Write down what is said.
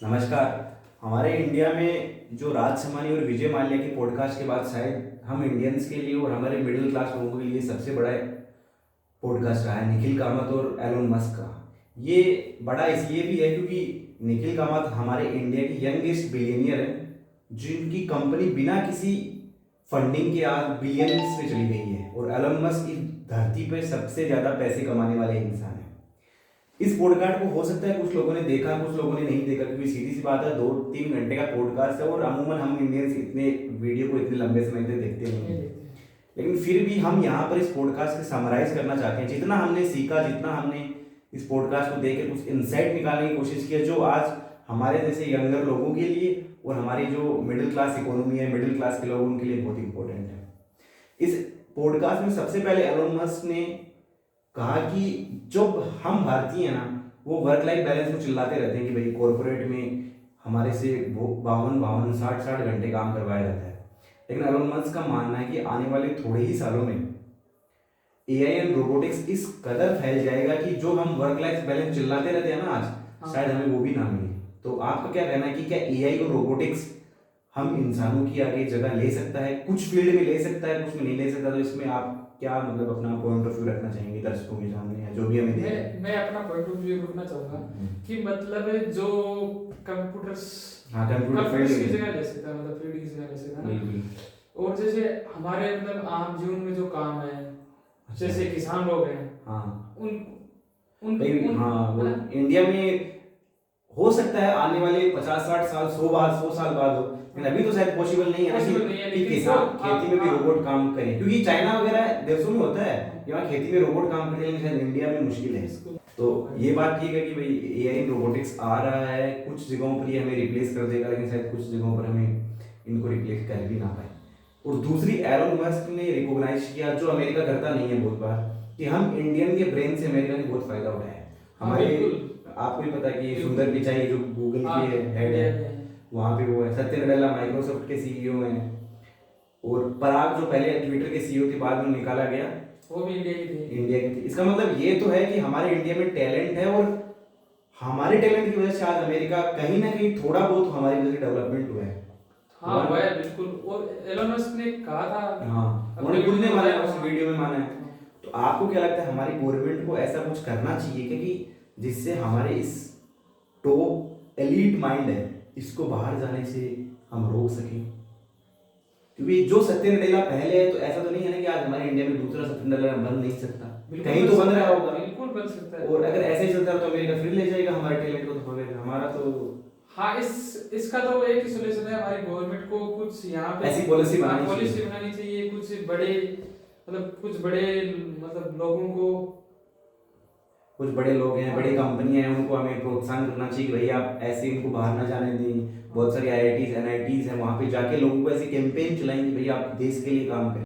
नमस्कार। हमारे इंडिया में जो राज शमानी और विजय माल्या की पॉडकास्ट के बाद शायद हम इंडियंस के लिए और हमारे मिडिल क्लास लोगों के लिए सबसे बड़ा पॉडकास्ट रहा है निखिल कामत और एलोन मस्क का। ये बड़ा इसलिए भी है क्योंकि निखिल कामत हमारे इंडिया की यंगेस्ट बिलियनियर है, जिनकी कंपनी बिना किसी फंडिंग के आज बिलियंस में चली गई है, और एलोन मस्क इस धरती पे सबसे ज़्यादा पैसे कमाने वाले इंसान है। इस पॉडकास्ट को हो सकता है कुछ लोगों ने देखा, कुछ लोगों ने नहीं देखा, क्योंकि सीधी सी बात है 2-3 घंटे का पॉडकास्ट है और अमूमन हम इंडियंस इतने वीडियो को इतने लंबे समय तक देखते नहीं हैं। लेकिन फिर भी हम यहाँ पर इस पॉडकास्ट को समराइज करना चाहते हैं। जितना हमने सीखा, जितना हमने इस पॉडकास्ट को देख के कुछ इंसाइट निकालने की कोशिश की है, जो आज हमारे जैसे यंगर लोगों के लिए और हमारी जो मिडिल क्लास इकोनॉमी है, मिडिल क्लास के लोगों के लिए बहुत इंपॉर्टेंट है। इस पॉडकास्ट में सबसे पहले एलोन मस्क ने कहा कि जब हम भारतीय हैं ना, वो वर्क लाइफ बैलेंस को चिल्लाते रहते हैं कि भाई कॉर्पोरेट में हमारे से वो 52-52 60-60 घंटे काम करवाया जाता है। लेकिन एलोन मस्क का मानना है कि आने वाले थोड़े ही सालों में एआई एंड रोबोटिक्स इस कदर फैल जाएगा कि जो हम वर्क लाइफ बैलेंस चिल्लाते रहते हैं ना आज, शायद हमें वो भी ना मिले। तो आपका क्या कहना है कि क्या एआई और रोबोटिक्स हम इंसानों की आगे जगह ले सकता है? कुछ फील्ड में ले सकता है, कुछ में नहीं ले सकता। तो इसमें आप क्या मतलब अपना पॉइंट ऑफ व्यू रखना चाहेंगे दर्शकों के सामने, या जो भी हमें देख रहे हैं? मैं अपना पॉइंट ऑफ व्यू रखना चाहूंगा कि मतलब जो कंप्यूटर्स हाँ, कंप्यूटर कंप्यूटर्स की फील्ड जगह ले सकता है, मतलब फील्ड की जगह ले सकता है ना। बिल्कुल। और जैसे हमारे मतलब आम जीवन में जो काम है, जैसे किसान लोग हैं, हाँ उन उन भाई, उन हाँ वो मतलब इंडिया में हो सकता है आने वाले 50-60 साल 100 साल बाद हो, लेकिन अभी तो शायद पॉसिबल नहीं है ना पॉसिबल नहीं है, कि लेकिन किसान वो खेती में भी हाँ, रोबोट काम करे, क्योंकि चाइना वगैरह देशों में होता है यहाँ खेती में रोबोट काम करते हैं, लेकिन शायद इंडिया में मुश्किल है। तो ये बात ठीक है कि भाई एआई रोबोटिक्स आ रहा है, कुछ जगहों पर ये हमें रिप्लेस कर देगा, लेकिन शायद कुछ जगहों पर हमें इनको रिप्लेस कर भी ना पाए। और दूसरी, एलोन मस्क ने रिकॉग्नाइज किया, जो अमेरिका करता नहीं है बहुत बार, कि हम इंडियन के ब्रेन से अमेरिका ने बहुत फायदा उठाया है। हमारे आपको भी पता है कि सुंदर पिचाई जो गूगल के हेड है, वहाँ पे वो है। सत्य नडेला माइक्रोसॉफ्ट के सीईओ हैं, और पराग जो पहले ट्विटर के सीईओ थे, बाद में निकाला गया, वो भी इंडिया की थी। इसका मतलब ये तो है कि हमारे इंडिया में टैलेंट है, और हमारे टैलेंट की वजह से आज अमेरिका कहीं ना कहीं थोड़ा बहुत हमारी वजह से डेवलपमेंट हुआ है। हाँ हुआ है बिल्कुल। और एलोन मस्क ने कहा था, हाँ उन्होंने खुद ने माना है, उस वीडियो में माना है। तो आपको क्या लगता है हमारी गवर्नमेंट को ऐसा कुछ करना चाहिए क्योंकि जिससे हमारे इस टॉप एलीट माइंड है, इसको बाहर जाने से हम रोक सकें? क्योंकि जो सत्य नडेला पहले है, तो ऐसा तो नहीं है ना कि आज हमारे इंडिया में दूसरा सत्य नडेला बन नहीं सकता, कहीं तो बन रहा होगा। बिल्कुल बन सकता है। और अगर ऐसे ही चलता है तो अमेरिका फिर ले जाएगा हमारे टैलेंट को, तो फिर हमारा तो हाँ, इसका तो एक ही सोल्यूशन है, हमारी गवर्नमेंट को कुछ यहाँ पे ऐसी पॉलिसी बनानी चाहिए। कुछ बड़े मतलब लोगों को, कुछ बड़े लोग हैं, बड़ी कंपनियां हैं, उनको हमें प्रोत्साहन करना चाहिए कि भाई आप ऐसे इनको बाहर ना जाने दें। बहुत सारी आईआईटीज एनआईटीज हैं, वहाँ पे जाके लोगों को ऐसी कैंपेन चलाएंगे भाई आप देश के लिए काम करें।